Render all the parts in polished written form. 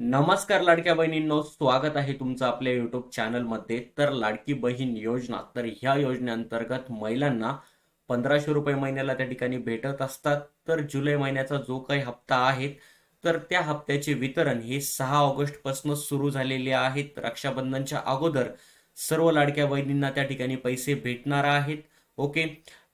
नमस्कार लाडक्या बहिणींनो, स्वागत आहे तुमचं आपल्या युट्यूब चॅनलमध्ये. तर लाडकी बहीण योजना, तर ह्या योजनेअंतर्गत महिलांना 1500 रुपये महिन्याला त्या ठिकाणी भेटत असतात. तर जुलै महिन्याचा जो काही हप्ता आहे, तर त्या हप्त्याचे वितरण हे 6 ऑगस्ट पासून सुरू झालेले आहेत. रक्षाबंधनच्या अगोदर सर्व लाडक्या बहिणींना त्या ठिकाणी पैसे भेटणार आहेत. ओके.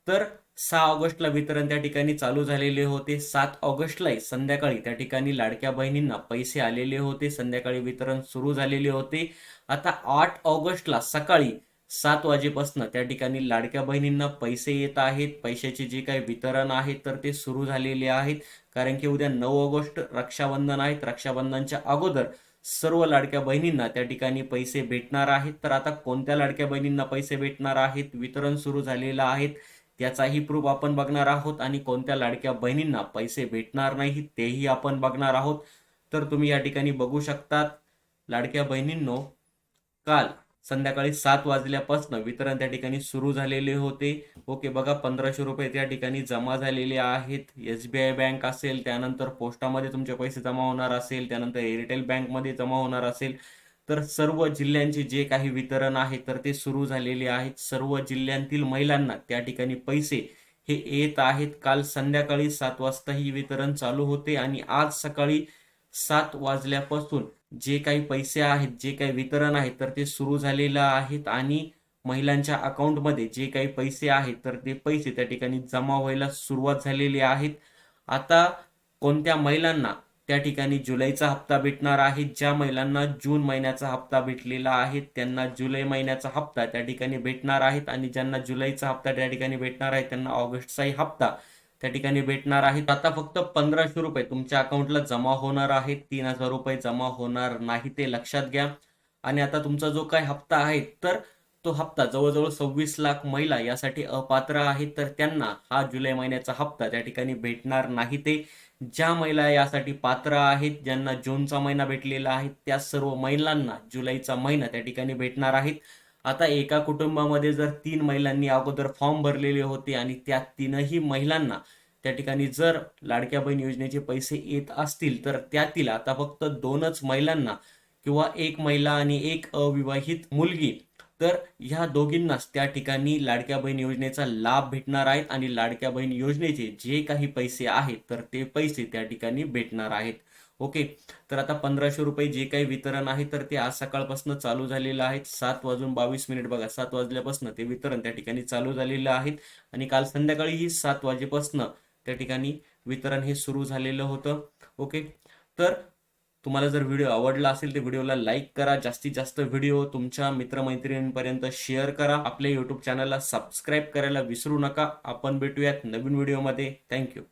तर 6 ऑगस्टला वितरण त्या ठिकाणी चालू झालेले होते. 7 ऑगस्टलाही संध्याकाळी त्या ठिकाणी लाडक्या बहिणींना पैसे आलेले होते. संध्याकाळी वितरण सुरू झालेले होते. आता 8 ऑगस्टला सकाळी 7 वाजेपासून त्या ठिकाणी लाडक्या बहिणींना पैसे येत आहेत. पैशाचे जे काही वितरण आहे तर ते सुरू झालेले आहेत. कारण की उद्या 9 ऑगस्ट रक्षाबंधन आहे. रक्षाबंधनच्या अगोदर सर्व लाडक्या बहिणींना त्या ठिकाणी पैसे भेटणार आहेत. तर आता कोणत्या लाडक्या बहिणींना पैसे भेटणार आहेत, वितरण सुरू झालेलं आहे, त्याचाही प्रूफ आपण बघणार आहोत आणि कोणत्या लाडक्या बहिणींना पैसे भेटणार नाही तेही आपण बघणार आहोत. तर तुम्ही या ठिकाणी बघू शकतात लाडक्या बहिणींनो, काल संध्याकाळी 7 वाजल्यापासून वितरण त्या ठिकाणी सुरू झालेले होते. ओके, बघा 1500 रुपये त्या ठिकाणी जमा झालेले आहेत. SBI बँक असेल, त्यानंतर पोस्टामध्ये तुमचे पैसे जमा होणार असेल, त्यानंतर एअरटेल बँकमध्ये जमा होणार असेल. तर सर्व जिल्ह्यांचे जे काही वितरण आहे तर ते सुरू झालेले आहेत. सर्व जिल्ह्यांतील महिलांना त्या ठिकाणी पैसे हे येत आहेत. काल संध्याकाळी 7 वाजता ही वितरण चालू होते आणि आज सकाळी 7 वाजल्यापासून जे काही पैसे आहेत, जे काही वितरण आहे तर ते सुरू झालेलं आहेत आणि महिलांच्या अकाउंटमध्ये जे काही पैसे आहेत तर ते पैसे त्या ठिकाणी जमा व्हायला सुरुवात झालेली आहेत. आता कोणत्या महिलांना त्या ठिकाणी जुलैचा हप्ता भेटणार आहे, ज्या महिलांना जून महिन्याचा हप्ता भेटलेला आहे त्यांना जुलै महिन्याचा हप्ता त्या ठिकाणी भेटणार आहेत आणि ज्यांना जुलैचा हप्ता त्या ठिकाणी भेटणार आहे त्यांना ऑगस्टचाही हप्ता त्या ठिकाणी भेटणार आहेत. आता फक्त 1500 रुपये तुमच्या अकाउंटला जमा होणार आहेत. 3000 रुपये जमा होणार नाही, ते लक्षात घ्या. आणि आता तुमचा जो काही हप्ता आहे तर तो हप्ता जवळजवळ 26 लाख महिला यासाठी अपात्र आहेत. तर त्यांना हा जुलै महिन्याचा हप्ता त्या ठिकाणी भेटणार नाही. ते ज्या महिला यासाठी पात्र आहेत, ज्यांना जूनचा महिना भेटलेला आहे, त्या सर्व महिलांना जुलैचा महिना त्या ठिकाणी भेटणार आहेत. आता एका कुटुंबामध्ये जर 3 महिलांनी अगोदर फॉर्म भरलेले होते आणि त्या 3ही महिलांना त्या ठिकाणी जर लाडक्या बहीण योजनेचे पैसे येत असतील तर त्यातील आता फक्त 2च महिलांना किंवा एक महिला आणि एक अविवाहित मुलगी, तर ह्या दोघींनाच त्या ठिकाणी लाडक्या बहीण योजनेचा लाभ भेटणार आहेत आणि लाडक्या बहीण योजनेचे जे काही पैसे आहेत तर ते पैसे त्या ठिकाणी भेटणार आहेत. ओके. तर आता 1500 रुपये जे काही वितरण आहे तर ते आज सकाळपासून चालू झालेलं आहे. 7 वाजून 22 मिनिट, बघा 7 वाजल्यापासून ते वितरण त्या ठिकाणी चालू झालेलं आहे आणि काल संध्याकाळीही 7 वाजेपासून त्या ठिकाणी वितरण हे सुरू झालेलं होतं. ओके. तर तुम्हाला जर व्हिडिओ आवडला असेल तर व्हिडिओला लाईक करा, जास्तीत जास्त व्हिडिओ तुमच्या मित्रमैत्रिणींपर्यंत शेअर करा, आपल्या युट्यूब चॅनलला सबस्क्राईब करायला विसरू नका. आपण भेटूयात नवीन व्हिडिओमध्ये. थँक्यू.